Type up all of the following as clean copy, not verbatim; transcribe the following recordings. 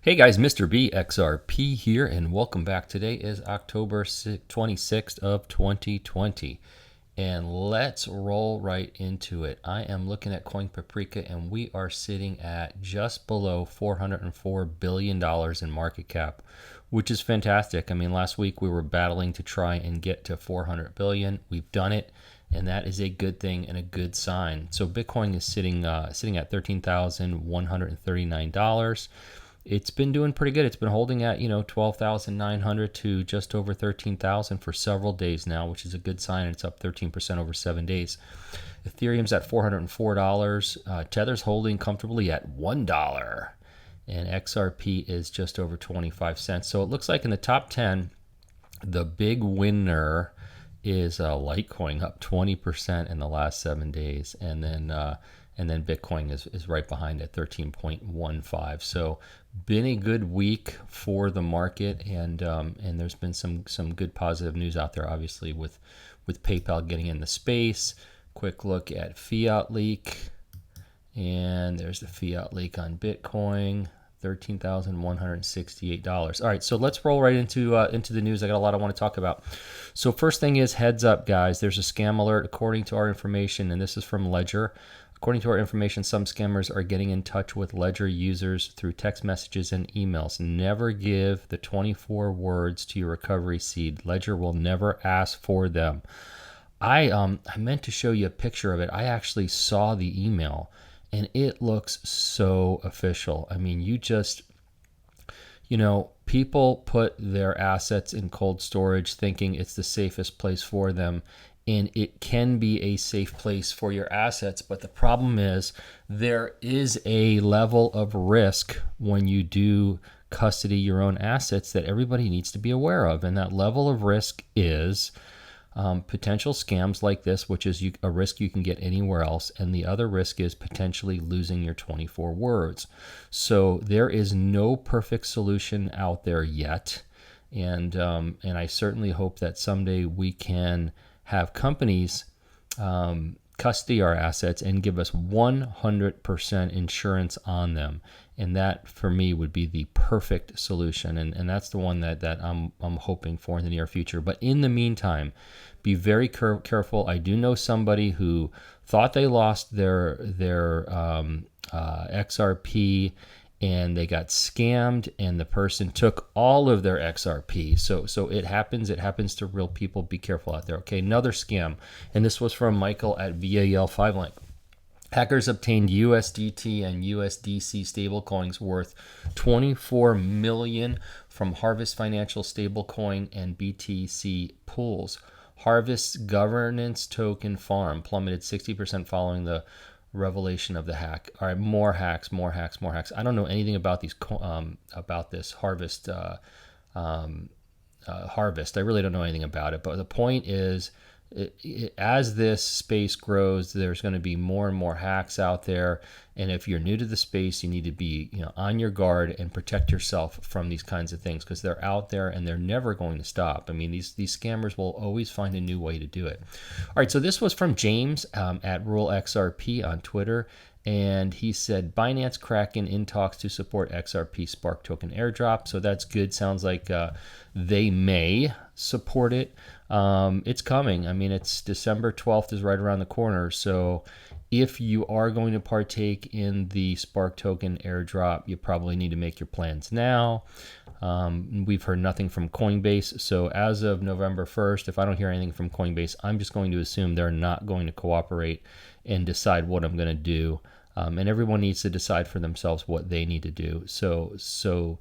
Hey guys, Mr. B XRP here, and welcome back. Today is October 26th of 2020, and let's roll right into it. I am looking at Coin Paprika, and we are sitting at just below $404 billion in market cap, which is fantastic. I mean, last week we were battling to try and get to 400 billion. We've done it, and that is a good thing and a good sign. So Bitcoin is sitting at $13,139. It's been doing pretty good. It's been holding at 12,900 to just over 13,000 for several days now, which is a good sign. It's up 13% over 7 days. Ethereum's at $404. Tether's holding comfortably at $1, and XRP is just over 25 cents. So it looks like in the top 10, the big winner is Litecoin, up 20% in the last 7 days, and then Bitcoin is right behind at 13.15. So been a good week for the market, and there's been some good positive news out there, obviously with PayPal getting in the space. Quick look at fiat leak, and there's the fiat leak on Bitcoin. $13,168. All right, so let's roll right into the news. I got a lot I want to talk about. So first thing is, heads up, guys. There's a scam alert according to our information, and this is from Ledger. According to our information, some scammers are getting in touch with Ledger users through text messages and emails. Never give the 24 words to your recovery seed. Ledger will never ask for them. I meant to show you a picture of it. I actually saw the email, and it looks so official. I mean, people put their assets in cold storage thinking it's the safest place for them. And it can be a safe place for your assets. But the problem is there is a level of risk when you do custody your own assets that everybody needs to be aware of. And that level of risk is potential scams like this, which is a risk you can get anywhere else. And the other risk is potentially losing your 24 words. So there is no perfect solution out there yet. And I certainly hope that someday we can have companies custody our assets and give us 100% insurance on them. And that, for me, would be the perfect solution. And that's the one that I'm hoping for in the near future. But in the meantime, be very careful. I do know somebody who thought they lost their XRP, and they got scammed, and the person took all of their XRP. So it happens. It happens to real people. Be careful out there. Okay, another scam, and this was from Michael at VAL5Link. Hackers obtained USDT and USDC stablecoins worth $24 million from Harvest Financial stablecoin and BTC pools. Harvest's governance token farm plummeted 60% following the revelation of the hack. All right, more hacks. I don't know anything about these about this Harvest. Harvest. I really don't know anything about it. But the point is, as this space grows, there's going to be more and more hacks out there. And if you're new to the space, you need to be on your guard and protect yourself from these kinds of things, because they're out there and they're never going to stop. I mean, these scammers will always find a new way to do it. All right, so this was from James at Rural XRP on Twitter. And he said, Binance Kraken in talks to support XRP Spark token airdrop. So that's good. Sounds like they may support it. It's coming. I mean, it's December 12th is right around the corner. So if you are going to partake in the Spark token airdrop, you probably need to make your plans now. We've heard nothing from Coinbase. So as of November 1st, if I don't hear anything from Coinbase, I'm just going to assume they're not going to cooperate and decide what I'm going to do. And everyone needs to decide for themselves what they need to do. So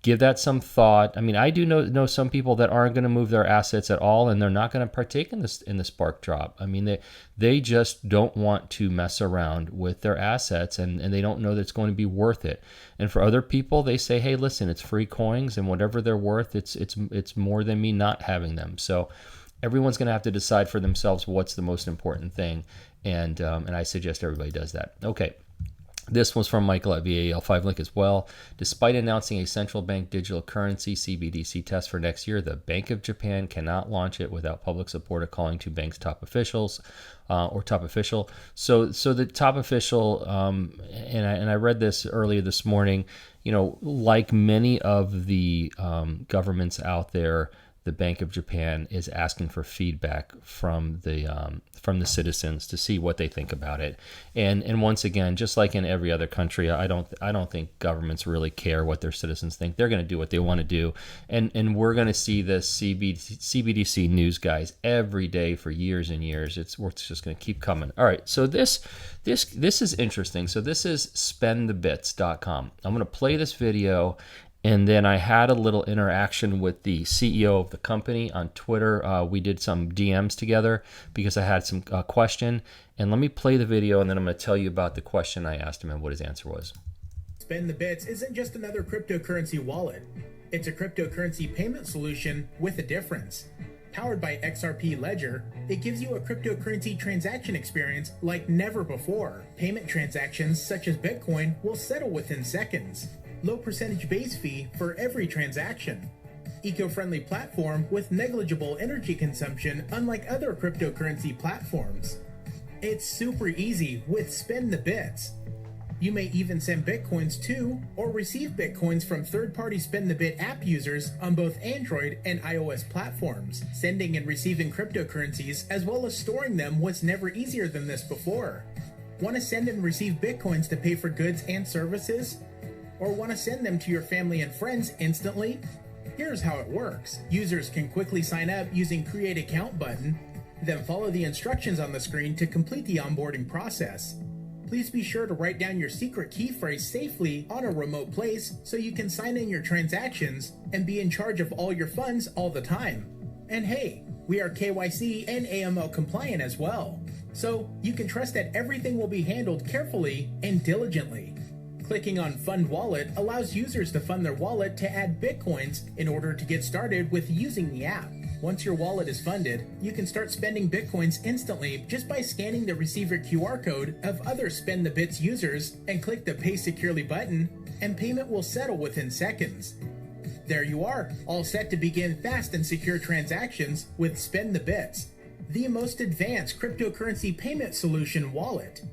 give that some thought. I mean, I do know some people that aren't going to move their assets at all, and they're not going to partake in the Spark drop. I mean, they just don't want to mess around with their assets, and they don't know that it's going to be worth it. And for other people, they say, hey, listen, it's free coins, and whatever they're worth, it's more than me not having them. So everyone's going to have to decide for themselves what's the most important thing, and I suggest everybody does that. Okay. This was from Michael at VAL5 Link as well. Despite announcing a central bank digital currency CBDC test for next year, the Bank of Japan cannot launch it without public support, according to bank's top officials or top official. So the top official, and I read this earlier this morning. Like many of the governments out there, the Bank of Japan is asking for feedback from the citizens to see what they think about it. And once again, just like in every other country, I don't think governments really care what their citizens think. They're going to do what they want to do, and we're going to see this CBDC news, guys, every day for years and years. It's just going to keep coming. All right, so this is interesting. So this is spendthebits.com. I'm going to play this video. And then I had a little interaction with the CEO of the company on Twitter. We did some DMs together because I had some question. And let me play the video, and then I'm going to tell you about the question I asked him and what his answer was. Spend the Bits isn't just another cryptocurrency wallet. It's a cryptocurrency payment solution with a difference. Powered by XRP Ledger, it gives you a cryptocurrency transaction experience like never before. Payment transactions such as Bitcoin will settle within seconds. Low percentage base fee for every transaction. Eco-friendly platform with negligible energy consumption unlike other cryptocurrency platforms. It's super easy with Spend the Bits. You may even send Bitcoins to or receive Bitcoins from third-party Spend the Bit app users on both Android and iOS platforms. Sending and receiving cryptocurrencies as well as storing them was never easier than this before. Want to send and receive Bitcoins to pay for goods and services? Or want to send them to your family and friends instantly? Here's how it works. Users can quickly sign up using Create Account button, then follow the instructions on the screen to complete the onboarding process. Please be sure to write down your secret key phrase safely on a remote place so you can sign in your transactions and be in charge of all your funds all the time. And hey, we are KYC and AML compliant as well, so you can trust that everything will be handled carefully and diligently. Clicking on Fund Wallet allows users to fund their wallet to add Bitcoins in order to get started with using the app. Once your wallet is funded, you can start spending Bitcoins instantly just by scanning the receiver QR code of other Spend the Bits users and click the Pay Securely button, and payment will settle within seconds. There you are, all set to begin fast and secure transactions with Spend the Bits, the most advanced cryptocurrency payment solution wallet.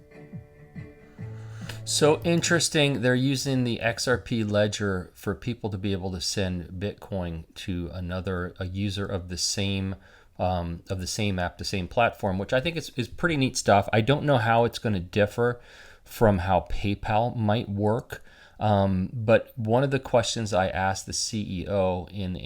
So interesting. They're using the XRP ledger for people to be able to send Bitcoin to a user of the same app, the same platform, which I think is pretty neat stuff. I don't know how it's going to differ from how PayPal might work. But one of the questions I asked the CEO in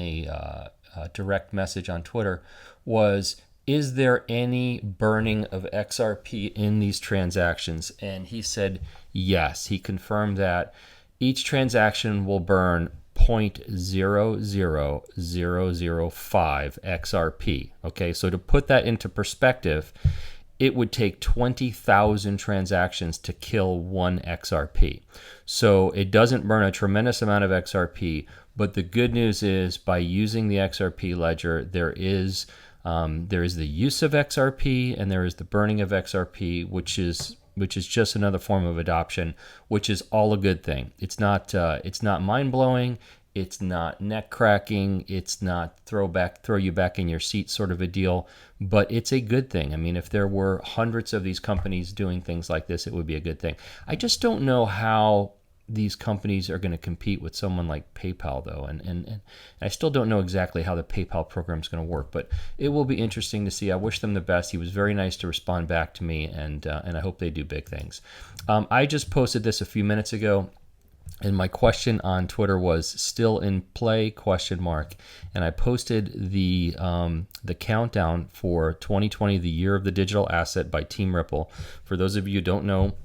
a direct message on Twitter was, is there any burning of XRP in these transactions? And he said yes. He confirmed that each transaction will burn 0.00005 XRP. Okay, so to put that into perspective, it would take 20,000 transactions to kill one XRP. So it doesn't burn a tremendous amount of XRP, but the good news is by using the XRP ledger, there is the use of XRP and there is the burning of XRP, which is just another form of adoption, which is all a good thing. It's not mind blowing. It's not neck cracking. It's not throw you back in your seat sort of a deal, but it's a good thing. I mean, if there were hundreds of these companies doing things like this, it would be a good thing. I just don't know how these companies are going to compete with someone like PayPal, though, and I still don't know exactly how the PayPal program is going to work, but it will be interesting to see. I wish them the best. He was very nice to respond back to me, and I hope they do big things. I just posted this a few minutes ago, and my question on Twitter was still in play ? And I posted the countdown for 2020, the year of the digital asset by Team Ripple. For those of you who don't know,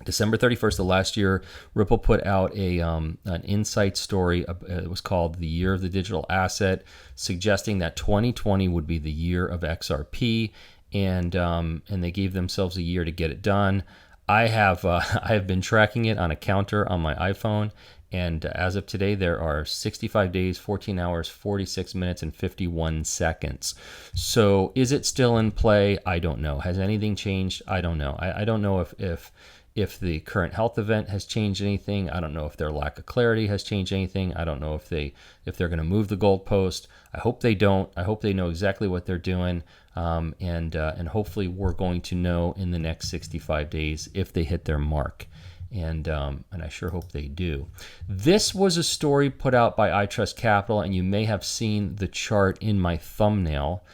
December 31st of last year, Ripple put out an insight story. It was called The Year of the Digital Asset, suggesting that 2020 would be the year of XRP, and they gave themselves a year to get it done. I have been tracking it on a counter on my iPhone, and as of today, there are 65 days, 14 hours, 46 minutes, and 51 seconds. So is it still in play? I don't know. Has anything changed? I don't know. I don't know if if the current health event has changed anything. I don't know if their lack of clarity has changed anything. I don't know if they're going to move the goalpost. I hope they don't. I hope they know exactly what they're doing, and hopefully we're going to know in the next 65 days if they hit their mark. And I sure hope they do. This was a story put out by iTrustCapital, and you may have seen the chart in my thumbnail.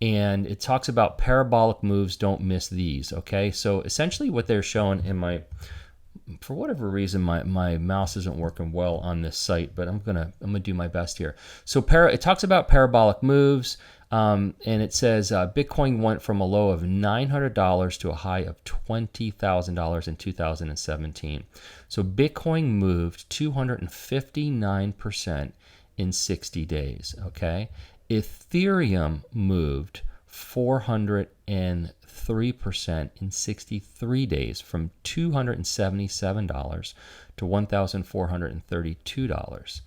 And it talks about parabolic moves. Don't miss these. Okay, so essentially what they're showing in my, for whatever reason, my mouse isn't working well on this site, but I'm gonna do my best here. So it talks about parabolic moves. And it says Bitcoin went from a low of $900 to a high of $20,000 in 2017. So Bitcoin moved 259% in 60 days, okay? Ethereum moved 403% in 63 days, from $277 to $1,432.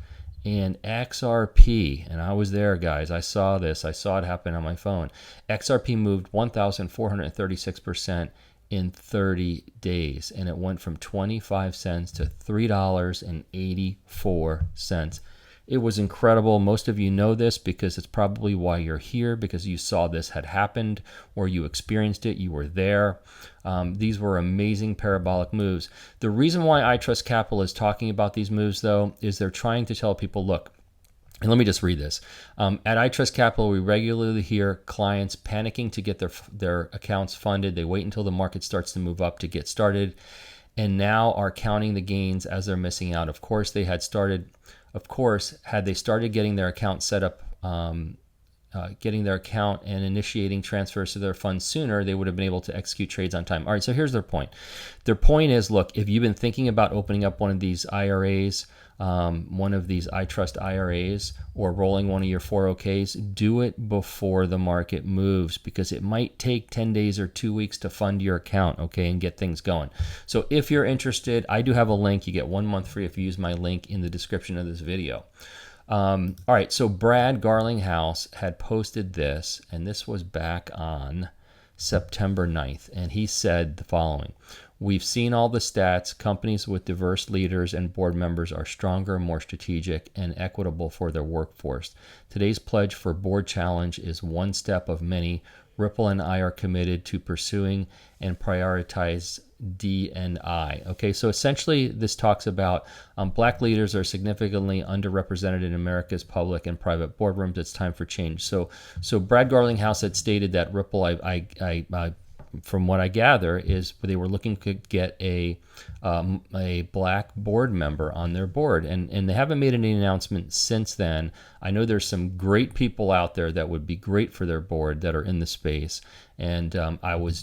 And XRP, and I was there, guys. I saw this. I saw it happen on my phone. XRP moved 1,436% in 30 days, and it went from 25 cents to $3.84. It was incredible. Most of you know this because it's probably why you're here, because you saw this had happened or you experienced it. You were there. These were amazing parabolic moves. The reason why iTrustCapital is talking about these moves, though, is they're trying to tell people, look, and let me just read this. At iTrustCapital, we regularly hear clients panicking to get their accounts funded. They wait until the market starts to move up to get started, and now are counting the gains as they're missing out. Of course, had they started getting their account set up, getting their account and initiating transfers to their funds sooner, they would have been able to execute trades on time. All right, so here's their point. Their point is, look, if you've been thinking about opening up one of these IRAs, one of these iTrust IRAs, or rolling one of your 401ks, do it before the market moves, because it might take 10 days or 2 weeks to fund your account, okay, and get things going. So if you're interested, I do have a link. You get 1 month free if you use my link in the description of this video. All right, so Brad Garlinghouse had posted this, and this was back on September 9th, and he said the following: we've seen all the stats. Companies with diverse leaders and board members are stronger, more strategic, and equitable for their workforce. Today's pledge for board challenge is one step of many. Ripple and I are committed to pursuing and prioritize D&I. Okay, so essentially this talks about black leaders are significantly underrepresented in America's public and private boardrooms. It's time for change. So Brad Garlinghouse had stated that Ripple, from what I gather, is they were looking to get a black board member on their board, and they haven't made any announcement since then. I know there's some great people out there that would be great for their board that are in the space, and I was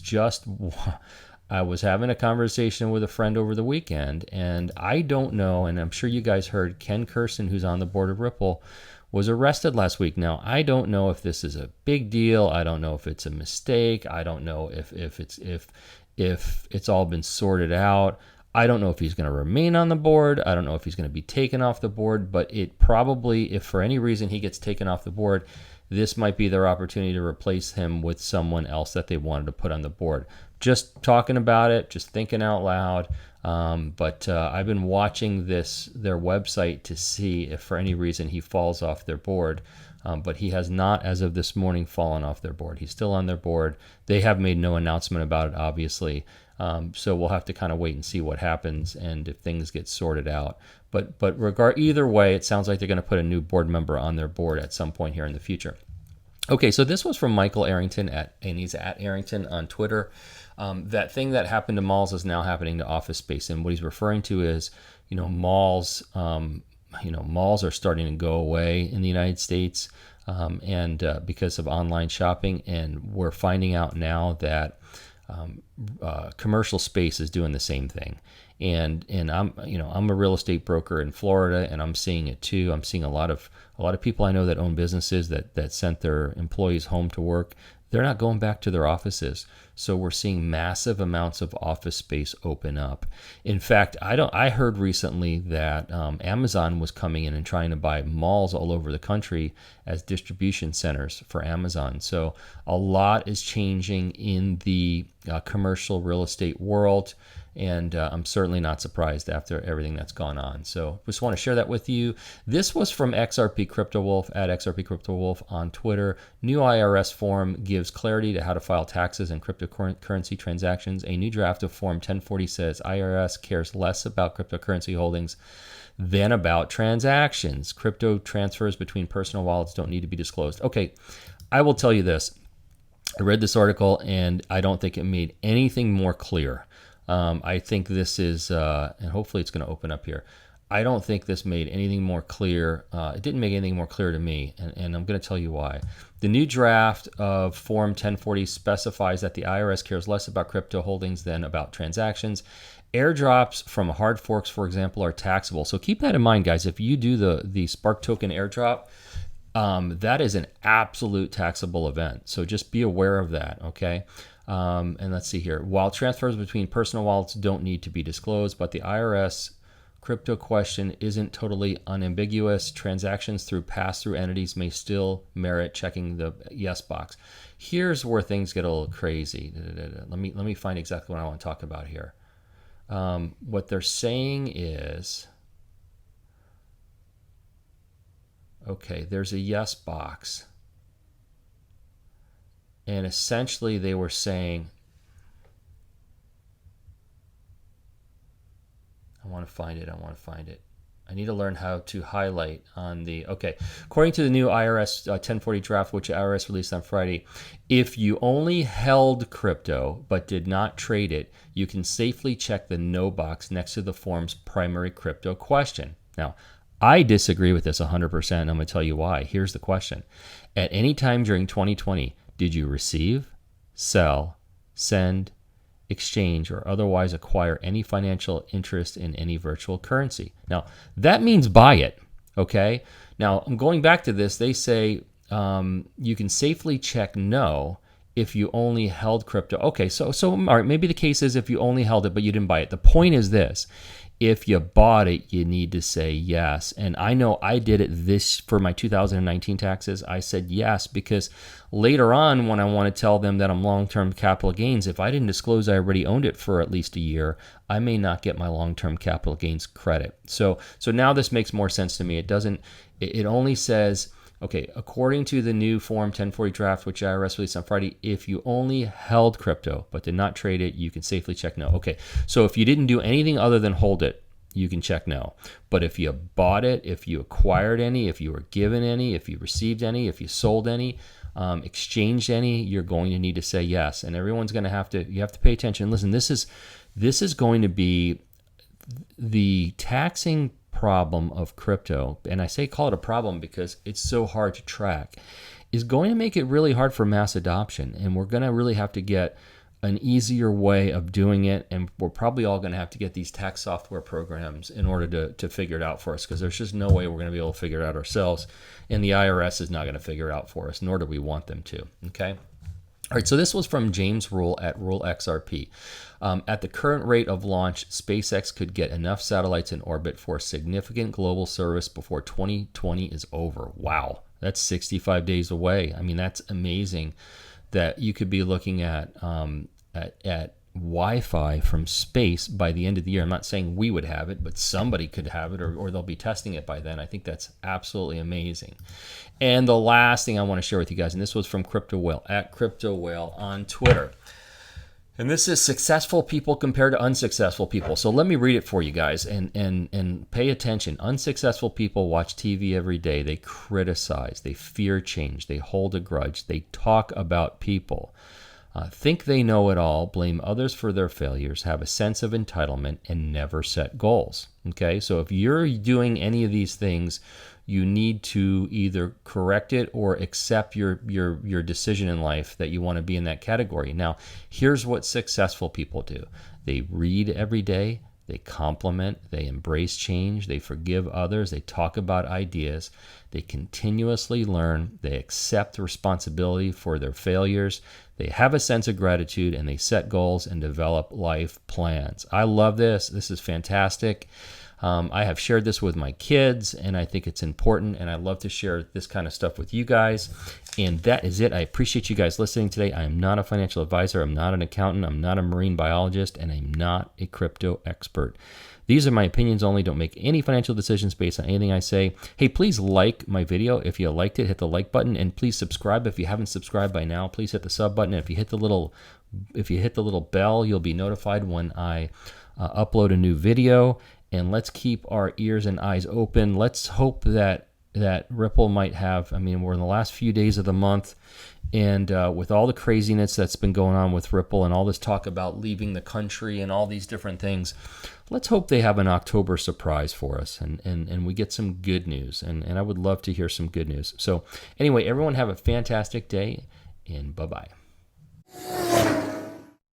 having a conversation with a friend over the weekend, and I don't know, and I'm sure you guys heard, Ken Kirsten, who's on the board of Ripple, was arrested last week. Now, I don't know if this is a big deal. I don't know if it's a mistake. I don't know if it's all been sorted out. I don't know if he's going to remain on the board. I don't know if he's going to be taken off the board, but it probably, if for any reason he gets taken off the board, this might be their opportunity to replace him with someone else that they wanted to put on the board. Just talking about it, just thinking out loud. But I've been watching their website to see if for any reason he falls off their board. But he has not, as of this morning, fallen off their board. He's still on their board. They have made no announcement about it, obviously. So we'll have to kind of wait and see what happens and if things get sorted out. But either way, it sounds like they're going to put a new board member on their board at some point here in the future. Okay, so this was from Michael Arrington, and he's at Arrington on Twitter. That thing that happened to malls is now happening to office space, and what he's referring to is, malls. Malls are starting to go away in the United States, and because of online shopping, and we're finding out now that commercial space is doing the same thing. And I'm a real estate broker in Florida, and I'm seeing it too. I'm seeing a lot of people I know that own businesses that sent their employees home to work. They're not going back to their offices. So we're seeing massive amounts of office space open up. In fact, I heard recently that Amazon was coming in and trying to buy malls all over the country as distribution centers for Amazon. So a lot is changing in the commercial real estate world. And I'm certainly not surprised after everything that's gone on. So just want to share that with you. This was from XRP Crypto Wolf at XRP Crypto Wolf on Twitter. New IRS form gives clarity to how to file taxes and cryptocurrency transactions. A new draft of Form 1040 says IRS cares less about cryptocurrency holdings than about transactions. Crypto transfers between personal wallets don't need to be disclosed. Okay, I will tell you this. I read this article and I don't think it made anything more clear. I think this is, and hopefully it's going to open up here. I don't think this made anything more clear. It didn't make anything more clear to me, and I'm going to tell you why. The new draft of Form 1040 specifies that the IRS cares less about crypto holdings than about transactions. Airdrops from hard forks, for example, are taxable. So keep that in mind, guys. If you do the Spark token airdrop, that is an absolute taxable event. So just be aware of that, okay? And let's see here. While transfers between personal wallets don't need to be disclosed, but the IRS crypto question isn't totally unambiguous. Transactions through pass-through entities may still merit checking the yes box. Here's where things get a little crazy. Let me find exactly what I want to talk about here. What they're saying is, okay, there's a yes box. And essentially they were saying, I want to find it. I need to learn how to highlight on the, okay. According to the new IRS 1040 draft, which the IRS released on Friday, if you only held crypto but did not trade it, you can safely check the no box next to the form's primary crypto question. Now, I disagree with this 100%. I'm going to tell you why. Here's the question. At any time during 2020, did you receive, sell, send, exchange, or otherwise acquire any financial interest in any virtual currency? Now, that means buy it, okay? Now, I'm going back to this. They say you can safely check no if you only held crypto. Okay, so all right, maybe the case is if you only held it but you didn't buy it. The point is this. If you bought it, you need to say yes. And I know I did it for my 2019 taxes. I said yes because later on when I want to tell them that I'm long-term capital gains, if I didn't disclose I already owned it for at least a year, I may not get my long-term capital gains credit. So now this makes more sense to me. It only says, okay, according to the new Form 1040 draft, which IRS released on Friday, if you only held crypto but did not trade it, you can safely check no. Okay, so if you didn't do anything other than hold it, you can check no. But if you bought it, if you acquired any, if you were given any, if you received any, if you sold any, exchanged any, you're going to need to say yes. And everyone's going to you have to pay attention. Listen, this is going to be the taxing problem of crypto, and I say call it a problem because it's so hard to track, is going to make it really hard for mass adoption, and we're going to really have to get an easier way of doing it, and we're probably all going to have to get these tax software programs in order to figure it out for us, because there's just no way we're going to be able to figure it out ourselves, and the IRS is not going to figure it out for us, nor do we want them to, okay? All right, so this was from James Rule at Rule XRP. At the current rate of launch, SpaceX could get enough satellites in orbit for significant global service before 2020 is over. Wow, that's 65 days away. I mean, that's amazing that you could be looking at Wi-Fi from space by the end of the year. I'm not saying we would have it, but somebody could have it, or they'll be testing it by then. I think that's absolutely amazing. And the last thing I want to share with you guys, and this was from Crypto Whale at Crypto Whale on Twitter. And this is successful people compared to unsuccessful people. So let me read it for you guys and pay attention. Unsuccessful people watch TV every day. They criticize. They fear change. They hold a grudge. They talk about people. Think they know it all, blame others for their failures, have a sense of entitlement, and never set goals. Okay, so if you're doing any of these things, you need to either correct it or accept your decision in life that you want to be in that category. Now, here's what successful people do. They read every day, they compliment, they embrace change, they forgive others, they talk about ideas, they continuously learn, they accept responsibility for their failures, they have a sense of gratitude, and they set goals and develop life plans. I love this. This is fantastic. I have shared this with my kids, and I think it's important, and I love to share this kind of stuff with you guys. And that is it. I appreciate you guys listening today. I am not a financial advisor. I'm not an accountant. I'm not a marine biologist, and I'm not a crypto expert. These are my opinions only. Don't make any financial decisions based on anything I say. Hey, please like my video. If you liked it, hit the like button, and please subscribe. If you haven't subscribed by now, please hit the sub button. If you hit the little bell, you'll be notified when I upload a new video. And let's keep our ears and eyes open. Let's hope that Ripple might have, we're in the last few days of the month, and with all the craziness that's been going on with Ripple and all this talk about leaving the country and all these different things, let's hope they have an October surprise for us and we get some good news. And I would love to hear some good news. So anyway, everyone have a fantastic day, and bye-bye.